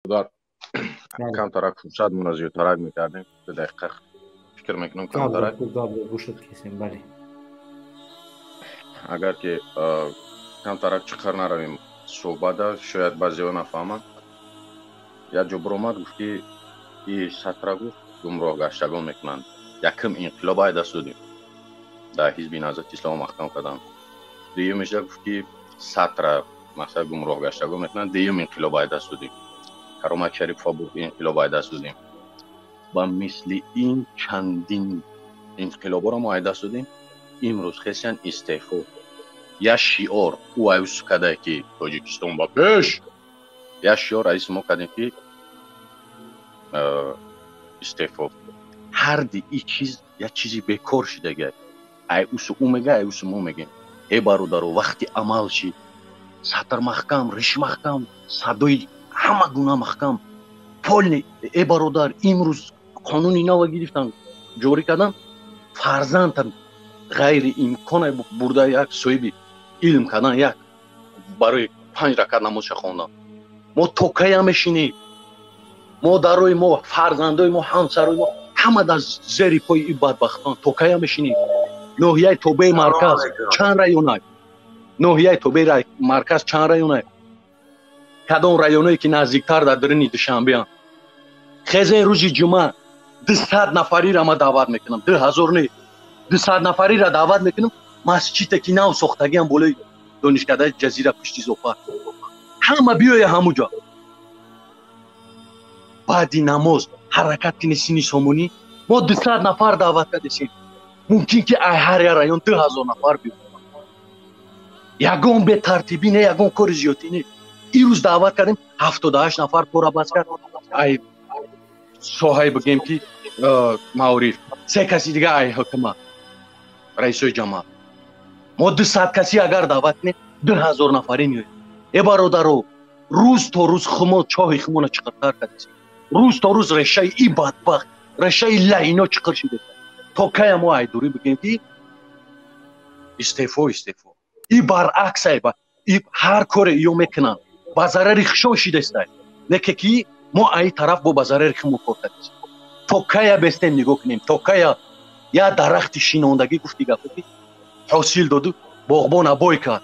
دار بله. کم ترک 500 من از ترک میکردیم به دقیقه فکر میکنم کم ترک گوشت کسیم. بله اگر که کم ترک چقدر نرویم صحبت شاید بعضی ها نفهمند. یا جبر آمد گفتی این سطر گفت گمراه گشتگان میکنند یکم انقلاب های دست دادیم در حزب نهضت اسلام محکم کردن. دیگه گفتی سطر مثلا گمراه گشتگان میکنند دیگه انقلاب های دست دادیم کرامت شریف فابور انقلاب های دست دادیم و مثل این چندین انقلاب را ما دست دادیم. امروز خیلیان استعفا یا شعار او ایوس کده که تاجیکستان با پیش یا شعار رئیس ما کردیم که استعفا هر دی ای چیز یا چیزی بکار شده گه ایوس او میگه ایوس ما میگه ای برادر وقتی عمل شی سطر محکم ریش محکم صدای همه گونه محکم پول ای برادر امروز قانون اینا و گرفتن جوری کردن فرزند غیر امکان برده یک صاحب علم کردن یک برای 5 رکعت نماز خواندن. ما توکای میشینیم ما دروی ما فرزندای ما همسرای ما همه در زیر پای این بدبختان توکای میشینیم. ناحیه توبه مرکز چند رایونه ناحیه توبه مرکز چند رایونه کدام رایونایی که نزدیکتر در درنی دوشنبه ان خیزه روز جمعه 200 نفری را ما دعوت میکنم 2000 نه 200 نفری را دعوت میکنم مسجد که نو ساختگی هم بالای دانشکده جزیره پشتی زوفا همه بیای همونجا بعدی نماز حرکت کنی سینی سامونی ما 200 نفر دعوت کردیم. ممکن که هر رایون 2000 نفر بیاد. یگان به ترتیبی نه یگان کار زیادی نه. این روز دعوت کردیم 78 نفر پورا بس کرد. ای صاحب بگیم که معارف 3 کسی دیگه ای حکومت رئیس جمهور ما 200 کسی اگر دعوت کنیم 2000 نفری میاد. ای برادرو روز تا روز خمو چای خمو چقدر کردیم. روز تا روز رشه ای بدبخت رشه لینا چقدر شده تا که ما ای دوری بگیم که استعفا ای برعکس ای هر کار ایو میکنن بازار ریخشو شده است نه که ما ای طرف با بازار ریخمو کردیم تا که بستیم نگاه کنیم تا که یا درخت شیناندگی گفتی گفتی حاصل دادو باغبان ابای کرد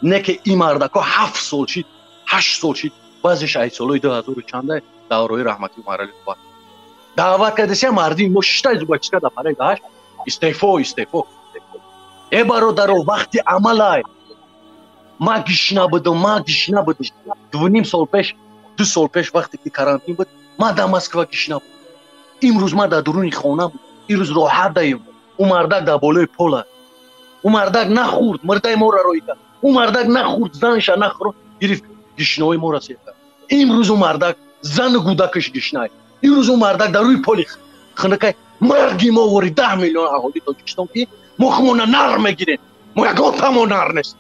نه که این مردکا 7 سال شد 8 سال شد بعضش 8 سالای 2000 چنده داروی رحمتی مرلی بود دعوت کردیم مردی مشتای زوبچکا در پره داشت استعفا ای برادر وقتی عمل ای ما گشنه بدم 2.5 سال پیش 2 سال پیش وقتی که کرانتین بود ما در مسکو گشنه بود. امروز ما در درون خانه بود امروز راحت داریم. اون مردک در بالای پل اون مردک نخورد مرده ما را روی کرد اون مردک نخورد زنش نخورد گرفت گشنه‌ای ما را سیر کرد. امروز اون مردک زن گودکش گشنه امروز اون مردک در روی پل خنکای مرگی ما وری 10 میلیون اهالی تاجیکستان که مخمون نر میگیرن ما یگان تمام نر نیست.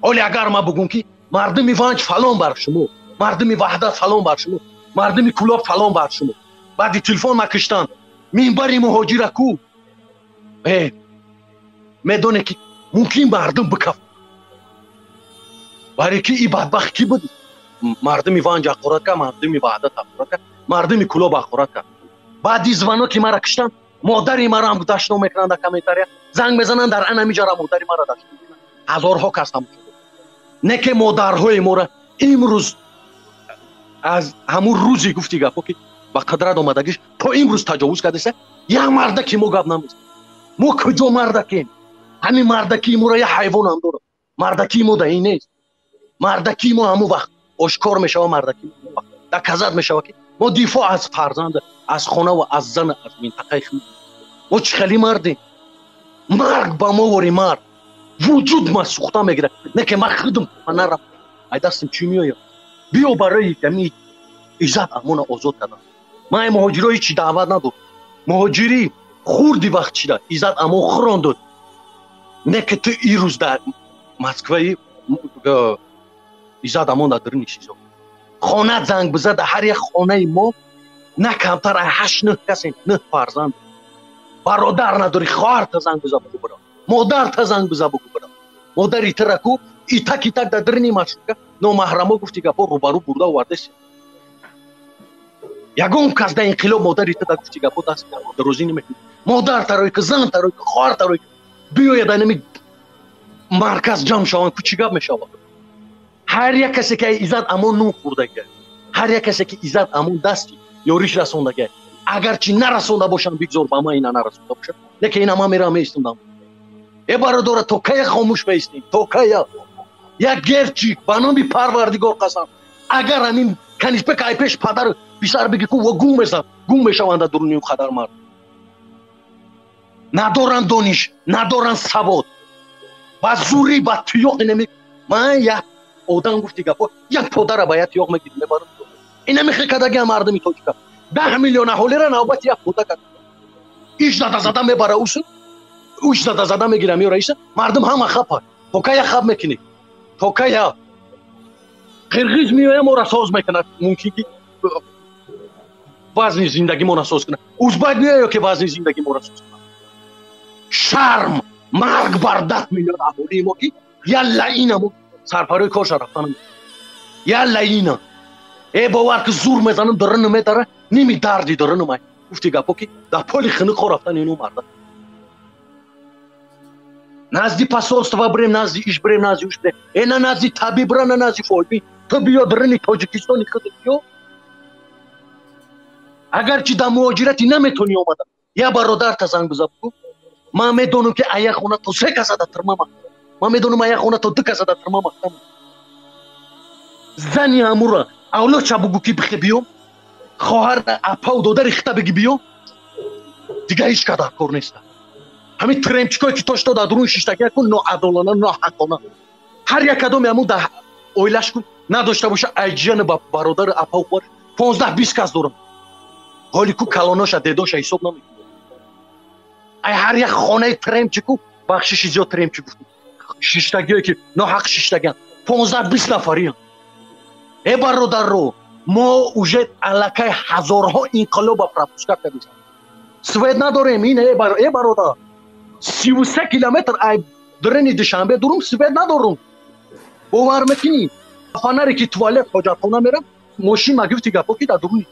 ولی اگر ما بگم که مردمی وانج فلان بر شما مردمی وحدت فلان بر شما مردمی کلاب فلان بر شما بعد تلفن مکشتن منبر مهاجر کو میدونه که ممکن مردم بکف برای که این بدبخت کی بود مردمی وانج اخورت که مردمی وحدت اخورت که مردمی کلاب اخورت که بعد زبانو که مرا کشتن مادری مرا هم داشتم میکنن در کامنتاریا زنگ بزنن در انا میجارا مادری مرا داشتم هزارها کس هم نه که مادرهای ما را امروز از همون روزی گفتی گفت که با قدرت آمدگیش تا امروز تجاوز کرده یا مردکی ما گپ نمیزنیم ما کجا مردکیم همین مردکی ما را یه حیوان هم داره مردکی ما در این نیست مردکی ما همون وقت آشکار میشه و مردکی ما در کذب میشه که ما دفاع از فرزند از خانه و از زن از منطقه خود ما چخلی مردیم مرگ با ما وری مرد وجود ما سوخته میگیره نه که ما خودم من نرم ای دستم چی میایم بیا برای کمی عزت امون آزاد کردن. ما مهاجرای چی دعوت نداد مهاجری خوردی وقت شده عزت امون خوران داد نه که تو این روز در مسکو عزت امون در نیستی خانه زنگ بزد هر یک خانه ما نه کمتر 8-9 کسی 9 فرزند برادر نداری خواهر تا زنگ بزد بگو برام مادر تا زنگ بزد بگو برام مادر ایترکو ایتک در درنی مشکه نو محرمو گفتی گپا روبرو برده ورده ягон кас да инқилоб модари та да гуфти гапо даст дарозӣ намекунад. Модарtaро ки занtaро ки хоҳартаро биёяд анами марказ ҷамъ шаванд ку чӣ гап мешавад? ҳар як касе ки иззат амон нун хӯрдага, ҳар як касе ки иззат амон дасти ёриш расондага, агарчи нарасонда бошанд бигзор ба ман ина нарасонда бошад, лекин ина ман мерам меистодам. бародора то кая хомӯш меистем? То кая? як герчик ба номи Парвардигор қасам, агар ҳамин каниспек ай пеш падар писар биги ку гум мешаванд дар дуруни қадар мард. надоранд дониш, надоранд савод, ба зури ба туёқ нами ман як одам гуфти гапо як подара ба як туёқ мегирим мебарам. ина мехикадаги мардами тоҷика 10 миллион аҳолира навбати як пода кад. иш зада мебара усу, уш зада мегира меора иса, мардум ҳама хапа. То кая хаб мекунӣ? То кая? қирғиз меоя мора соз мекунад, мумкин ки вазни зиндагимона соз кунад. Узбек меоя ки вазни зиндагимона соз кунад. шарм, марг бар 10 миллион аҳолии мо ки ялла инамо сарпарои корша рафтанам. ялла ина бовар ки зур мезанам доран медара, ними дарди доран май. гуфти гапо ки дар поли хиниқо рафтан ину марда. назди посольства брем, назди иш брем, назди уш брем. на назди табибра, на назди фойби. То биё дарани Тоҷикистони худ биё. агарчи дар муҳоҷирати наметони омада, я бародарта занг бизан бигӯ. ман медонам ки аяк хона то 3 каса да тирма мактам. ман медонам аяк хона то 2 каса да тирма мактам. зани амура авлодша бигӯ ки бихи биём. хоҳар апау додари хита биги биё. дигар ҳеҷ кадар кор неста. ҳамин тремчикое ки тошто дар дуруни шиштагия кун ноадолона, ноҳақона. ҳар як кадоми ҳамун дар оилаш кун надошта боша айҷияни ба бародари апау хор 15-20 кас дорам. ҳоли ку калоноша дедоша ҳисоб намекунад. ҳар як хонаи тремчику бахшиши зиёд тремчи гуфт. шиштагие ки ноҳақ шиштагиан 15-20 нафариам. бародарро мо уже аллакай ҳазорҳо инқилоба пропуска кардем. свет надорем. ин бародар 33 километр ай дурани душанбе дурум свет надорум. бовар мекунӣ фонаре ки туалет ҳоҷатхона мерам, мошин ма гуфти гапо ки дар дуруни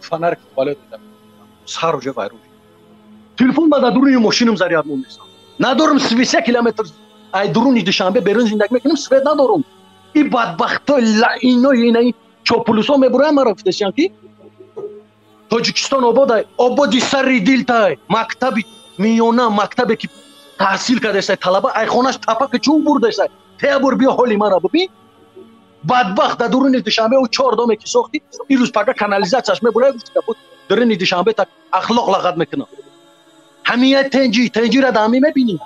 фонаре ки туалет сар уже вайрон. телефон ма дар дуруни мошинам заряд монестам. надорум 33 километр ай дуруни душанбе берун зиндаги мекунам, свет надорум. ин бадбахтои лаинои инаи чопулусо мебурам мара гуфтесиян ки Тоҷикистон ободай, ободи сари дилтай, мактаби миёна, мактабе ки таҳсил кардесай талаба, ай хонаш тапаки чӯ бурдесай. теабур биё ҳоли мара бибин. бадбахт дар дуруни душанбе у 4 доме ки сохти, ирӯз пака канализатсияш мебурай гуфти гапо дуруни душанбе так ахлоқ лагат мекунад. ҳамин тенҷира дар ҳамин мебинӣ.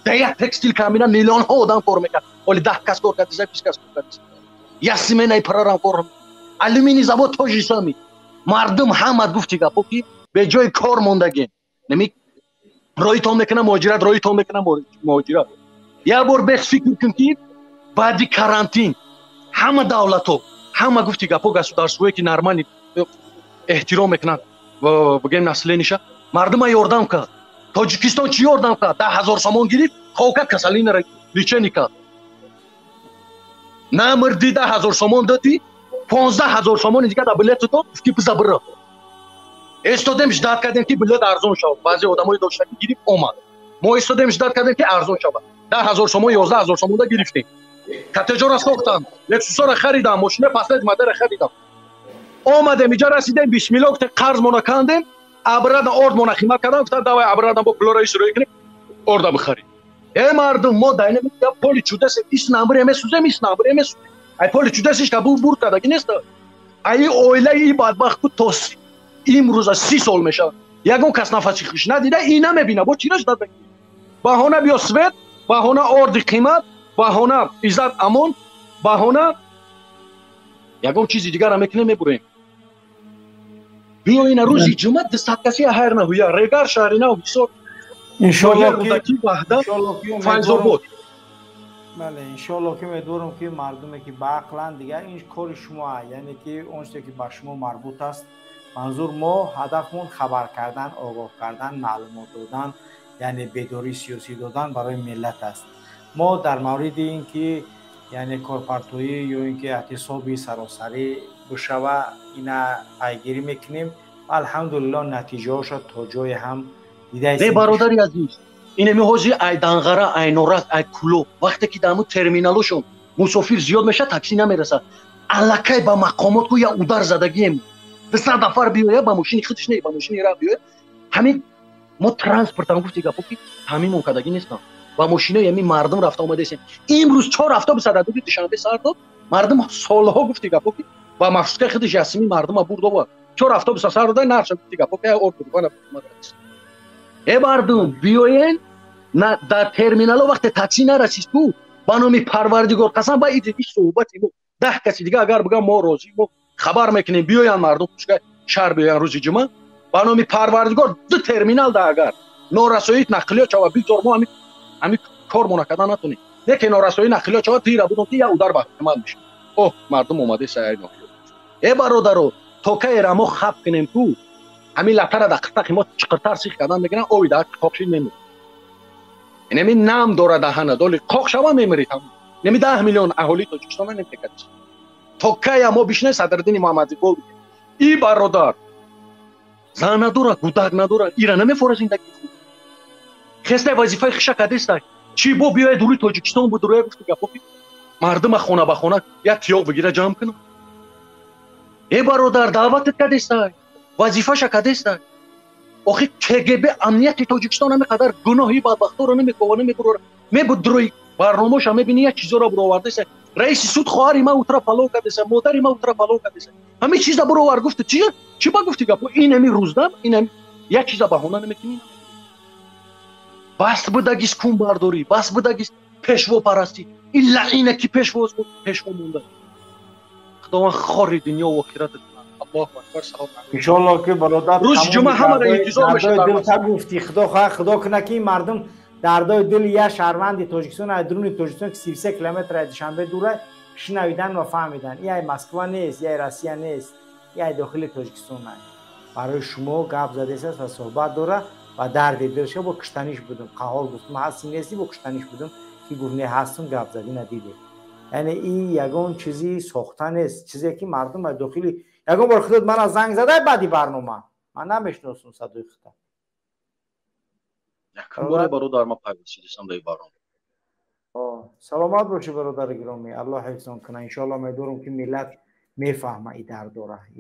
дар як текстил камина миллионҳо одам кор мекард. оли 10 кас кор кардесай, 20 кас кор кардесай. як сменаи парарам кор. алюминий завод тоҷисами. мардум ҳама гуфти гапо ки беҷои кор мондагем. нами роитон мекунам муҳоҷират, роитон мекунам муҳоҷират. як бор бес фикр кун ки баъди карантин ҳама давлатҳо ҳама гуфти гапо государствое ки нормали эҳтиром мекунанд бигем наслениша мардума ёрдам кард. Тоҷикистон чӣ ёрдам кард? 10,000 сомон гирифт, хокат касалинара лечени кард. намирди 10,000 сомон додӣ, 15,000 сомони дигар дар билет дод, ки биза бира. استادم جداد کردیم که بلیط ارزان شود. بعضی آدمای داشتن که گرفت اومد. ما استادم جداد کردیم که ارزان شود. 10,000 سوم 11,000 سوم دا گرفتیم. کاتجا را ساختم. لکسوس را خریدم، ماشین پاساژ مادر خریدم. اومدم اینجا رسیدیم 20 میلیون قرض مون کندیم. ابراد ارد مون خدمت کردم، گفتم دوای ابراد با پلورای شروع کنیم. ارد بخریم. مردم ما داینه میگم پولی چوده است. ایش نمبر ام سوزه میش نمبر ام سوزه. ای پولی چوده است که بو برد کرده نیست. ای اویله ای بدبخت توس امروز 30 سال میشه. یگون کس نفسی خوش ندیده اینا میبینه. با چیرش داد بگیر. بهانه بیا سوید، بهانه ارد قیمت، بهانه عزت امان، بهانه یگون چیزی دیگر هم میکنه میبریم. بیا این روزی جمعه دست کسی هر نهویا رگار شهرینا و بسیار انشالله که وحده فیضا بود. بله انشالله که امیدوارم که مردمی که با عقلن دیگه این کار شما یعنی که اون چیزی که به شما مربوط است منظور ما هدفمون خبر کردن، آگاه کردن، معلومات دادن یعنی بیداری سیاسی دادن برای ملت است. ما در مورد این که یعنی کارپارتویی یا اینکه اعتصابی سراسری بشوه اینا پیگیری میکنیم و الحمدلله نتیجه هاشو تا جای هم دیده نه برادری عزیز، این می‌هوزی ای دانغرا ای نورک ای کلو وقتی که دامو ترمینالشون مسافر زیاد میشه تاکسی نمیرسه الکای با مقامات کو یا اودار زدگیم 200 نفر بیایه با ماشین خودش نه با ماشین را بیایه همین ما ترانسپورت هم گفتی گپی همین ممکنه نیست با ماشینا یعنی مردم رفته اومده است امروز 4 هفته به صدد بود دوشنبه سر داد مردم سالها گفتی گپی با مفسکه خودش یاسمی مردم برد و 4 هفته به سر داد نرش گفتی گپی اور بود ای مردم بیاین نه در ترمینال وقت تاکسی نرسید تو با نام پروردگار قسم با این صحبتی مو 10 کسی دیگه اگر بگم ما راضی مو خبر میکنیم بیاین مردم که شهر بیاین روز جمعه با نام پروردگار دو ترمینال ده اگر نورسایی نقلیات چوا بیزور ما همین کار منعقد نتونیم یکی نورسایی نقلیات چوا تیرا بودن که یا اودار با احتمال میشه اوه مردم اومده سعی نکنید ای برادرو تو که را ما خب کنیم تو همین لطر دقیقه ما چقدر سیخ کردن میگن اوی دا کاکشین میمونه اینمی نام داره دهنه دولی قاق شما میمیرید هم نمی 10 میلیون اهالی تاجیکستان نمیتکد تو که ما بیشنه صدرالدین محمدی گل ای برادر زن نداره کودک نداره ایرا نمیفوره زندگی خود خسته وظیفه خش کدیست چی بو بیای دوری تاجیکستان بود روی گفت گپی مردم خونه به خونه یا تیاق بگیره جمع کنه ای برادر دعوتت کدیست وظیفه ش کدیست آخه کگب امنیت تاجیکستان هم قدر گناهی بدبختا رو نمیکنه میگوره میبودروی برنامه‌ش هم میبینی یک چیزا رو برآورده است رئیس سود خواهر ما اوترا فالو کرده است مادر ما اوترا فالو کرده است همه چیزا برآورد گفت چی با گفتی گپ این همی روزدم این یک چیزا بهونه نمیکنی بس بودگیس کون برداری بس بودگیس پیشوا پرستی این لعینه کی پیشوا مونده خداوند خاری دنیا و آخرت الله اکبر سلام ان شاء الله که برادر روز جمعه همه را انتظار میشه دل تا گفتی خدا کنه که مردم دردای دل یا شهروند تاجیکستان از درون تاجیکستان که 33 کیلومتر از دوشنبه دوره شنویدن و فهمیدن این مسکو نیست یا روسیه نیست یا داخل تاجیکستان نه برای شما گپ زده است و صحبت داره و درد دلش با کشتنیش بودم قهار گفتم هستی نیستی با کشتنیش بودم که گفته هستم گپ زدی ندیده یعنی این یگان چیزی ساخته نیست چیزی که مردم از داخلی یگان بار خودت من از زنگ زده بعدی برنامه من نمیشناسم صدای خطا یکم باره برادر ما پیوستیدم در برنامه سلامت باشی برادر گرامی الله حفظتون کنه ان شاء الله امیدوارم که ملت میفهمه این درد داره